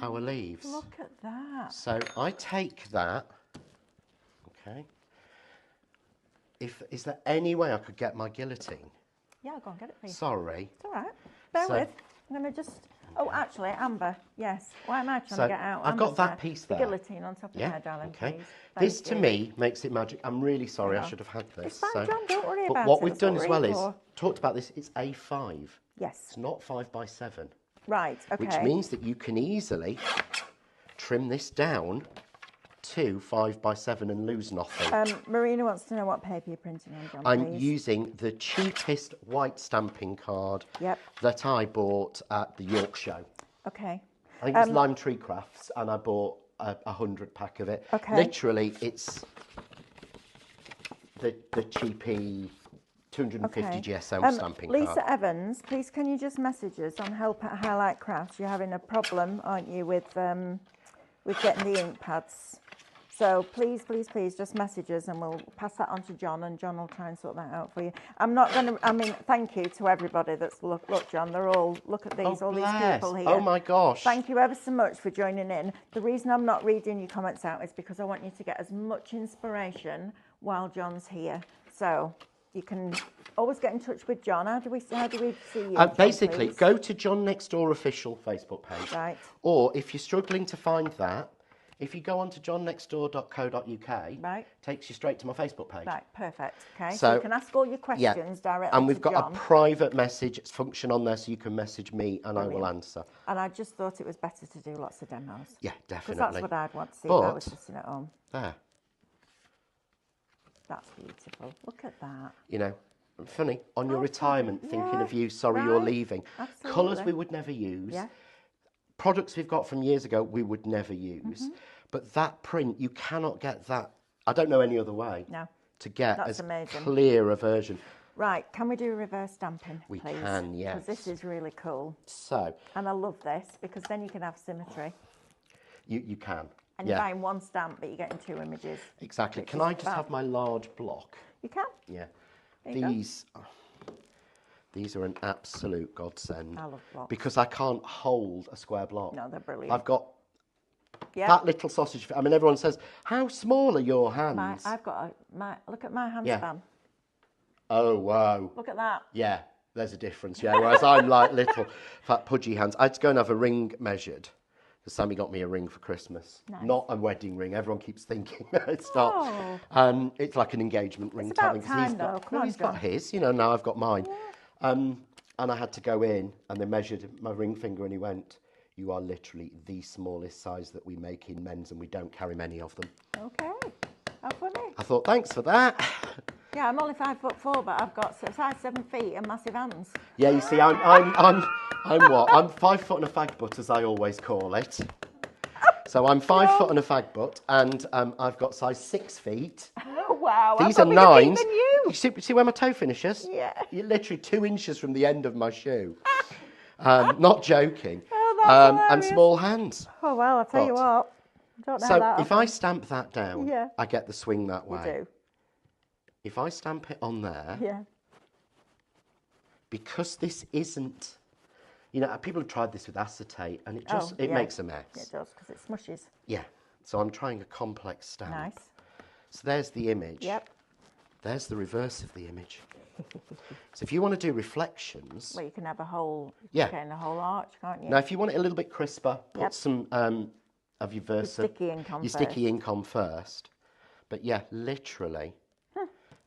our leaves. Look at that. So I take that, okay. Is there any way I could get my guillotine? Yeah, I'll go and get it for you. Sorry. It's all right. Bear So- with. I'm going to just... Oh, actually, Amber, yes. Why am I trying So to get out? I've got Amber's that there. piece The there. guillotine on top of Yeah, her, darling, okay. please. This Thank to you. me makes it magic. I'm really sorry, I Yeah. should have had this. It's fine, John, don't worry but about what it. we've That's done what as we're well here is, for. talked about this, it's A5. Yes. It's not 5x7. Right, okay. Which means that you can easily trim this down to 5x7 and lose nothing. Marina wants to know what paper you're printing on, John, I'm please. using the cheapest white stamping card Yep. that I bought at the York Show. Okay. I think it's Lime Tree Crafts, and I bought a 100 pack of it. Okay. Literally, it's the cheapy 250 Okay. GSM stamping Lisa card. Evans, please can you just message us on Help at Highlight Crafts? You're having a problem, aren't you, with getting the ink pads. So please, please, please just message us and we'll pass that on to John, and John will try and sort that out for you. I'm not going to, I mean, thank you to everybody that's, look, John, they're all, look at these, all bless. these people here. Oh my gosh. Thank you ever so much for joining in. The reason I'm not reading your comments out is because I want you to get as much inspiration while John's here. So you can always get in touch with John. How do we see you? John, Basically, please? go to John Next Door official Facebook page. Right. Or if you're struggling to find that, if you go on to johnnextdoor.co.uk, Right. takes you straight to my Facebook page. Right, perfect. Okay, so So, you can ask all your questions directly And we've to got John. a private message function on there, so you can message me and I will answer. And I just thought it was better to do lots of demos. Yeah, Because definitely. that's what I'd want to see if I But- was sitting at home. There. That's beautiful. Look at that. You know, funny, on your Oh, retirement, thinking yeah, of you, sorry you're right, leaving. absolutely. Colours we would never use. Yeah. Products we've got from years ago we would never use. But that print, you cannot get that. I don't know any other way No. to get That's as amazing. clear a version. Right, can we do reverse stamping, We please? can, yes. Because this is really cool. So. And I love this because then you can have symmetry. You can. And you're buying one stamp, but you're getting 2 images. Exactly. Can I just have my large block? You can. Yeah. These are an absolute godsend. I love blocks. Because I can't hold a square block. No, they're brilliant. I've got that little sausage. I mean, everyone says, how small are your hands? I've got look at my handspan. Oh, wow. Look at that. Yeah, there's a difference. Yeah, whereas I'm like little fat pudgy hands. I had to go and have a ring measured. Because Sammy got me a ring for Christmas. Nice. Not a wedding ring. Everyone keeps thinking it's not. It's like an engagement ring. It's about time, though. He's got his. You know, now I've got mine. Yeah. And I had to go in, and they measured my ring finger, and he went, "You are literally the smallest size that we make in men's, and we don't carry many of them." Okay. How funny. I thought, thanks for that. Yeah, I'm only 5'4", but I've got size 7 feet and massive hands. Yeah, you see, I'm what? I'm 5 foot and a fag butt, as I always call it. So I'm 5 foot and a fag butt, and I've got size 6 feet. Oh, wow. These are 9s. Than you. See where my toe finishes? Yeah. You're literally 2 inches from the end of my shoe. Not joking. Oh, that's and small hands. Oh, well, I'll tell you what. I don't know So that if I stamp that down, Yeah. I get the swing that way. You do. If I stamp it on there, Yeah. because this isn't, you know, people have tried this with acetate, and it makes a mess. It does, because it smushes. Yeah. So I'm trying a complex stamp. Nice. So there's the image. Yep. There's the reverse of the image. So if you want to do reflections... Well, you can have a whole, a whole arch, can't you? Now, if you want it a little bit crisper, put some of your Versa... Your sticky ink on first. But yeah, literally,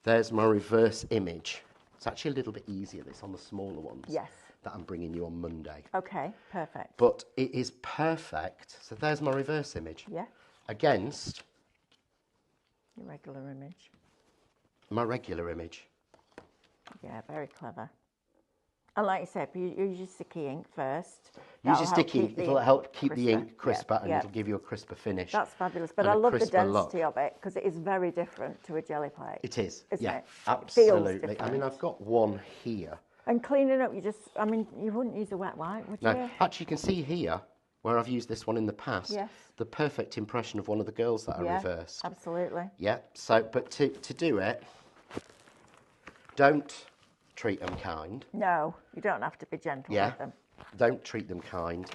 there's my reverse image. It's actually a little bit easier, this, on the smaller ones. Yes. That I'm bringing you on Monday. Okay, perfect. But it is perfect. So there's my reverse image. Yeah. Against... your regular image. My regular image. Yeah, very clever. And like you said, you use your sticky ink first. Use your sticky ink, it'll help keep the ink crisper, and yeah. it'll give you a crisper finish. That's fabulous. But I love the density of it, because it is very different to a jelly plate. It is, isn't it? Absolutely. I mean, I've got one here. And cleaning up, you wouldn't use a wet wipe, would you? Actually, you can see here, where I've used this one in the past, yes. the perfect impression of one of the girls that I reversed. Absolutely. Yeah, so, but to do it, don't treat them kind. No, you don't have to be gentle with them. Don't treat them kind.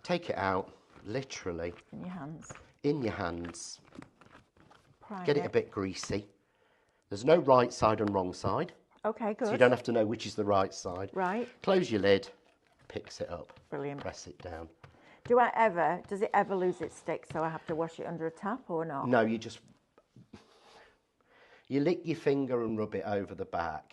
Take it out, literally. In your hands. In your hands. Prime Get it a bit greasy. There's no right side and wrong side. Okay, good. So you don't have to know which is the right side. Right. Close your lid, picks it up. Brilliant. Press it down. Does it ever lose its stick, so I have to wash it under a tap or not? No, you lick your finger and rub it over the back.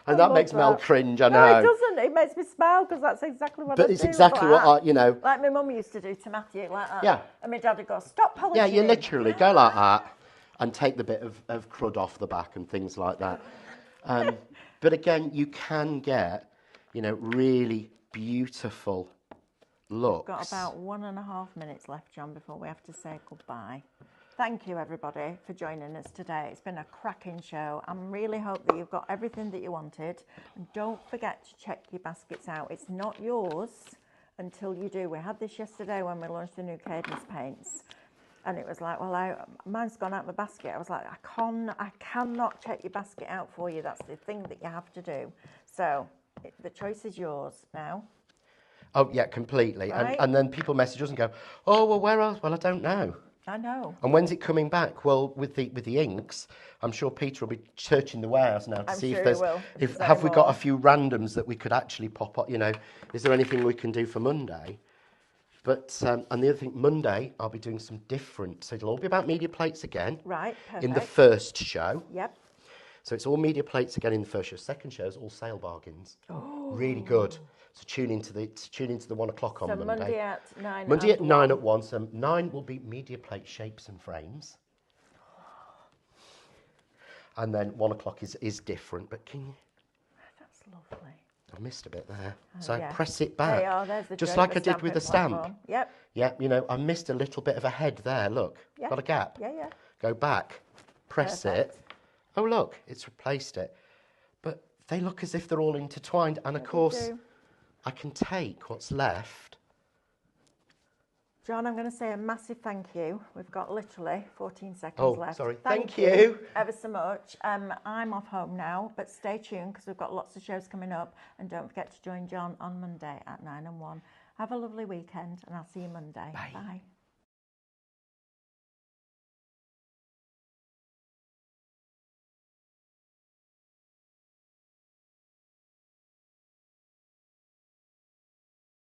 And that makes Mel cringe, I know. No, it doesn't. It makes me smile, because that's exactly what I do. But it's exactly what Like my mum used to do to Matthew, like that. Yeah. And my dad would go, stop polishing. Yeah, you literally go like that and take the bit of crud off the back and things like that. But again, you can get, really beautiful looks. We've got about 1.5 minutes left, John, before we have to say goodbye. Thank you, everybody, for joining us today. It's been a cracking show. I really hope that you've got everything that you wanted. And don't forget to check your baskets out. It's not yours until you do. We had this yesterday when we launched the new Cadence paints. And it was like, well, mine's gone out of the basket. I was like, I cannot check your basket out for you. That's the thing that you have to do. So the choice is yours now. Oh, yeah, completely. Right? And then people message us and go, oh, well, where else? Well, I don't know. I know. And when's it coming back? Well, with the inks, I'm sure Peter will be searching the warehouse now to see if there's... Have we got a few randoms that we could actually pop up, is there anything we can do for Monday? But, and the other thing, Monday, I'll be doing some different, so it'll all be about media plates again. Right, perfect. In the first show. Yep. So it's all media plates again in the first show. Second show is all sale bargains. Oh. Really good. So tune into the 1 o'clock on Monday. So Monday at 9. Monday at 9 at 1. So 9 will be media plate shapes and frames. And then 1 o'clock is different. But can you... That's lovely. I missed a bit there. So yeah. Press it back. There you are, there's the just like I did with the stamp. Platform. Yep. Yeah, I missed a little bit of a head there. Look, Yeah. got a gap. Yeah, yeah. Go back, press it, Oh, look, it's replaced it. But they look as if they're all intertwined. And, of course, I can take what's left. John, I'm going to say a massive thank you. We've got literally 14 seconds left. Sorry. Thank you ever so much. I'm off home now, but stay tuned because we've got lots of shows coming up. And don't forget to join John on Monday at 9 and 1. Have a lovely weekend, and I'll see you Monday. Bye. Bye.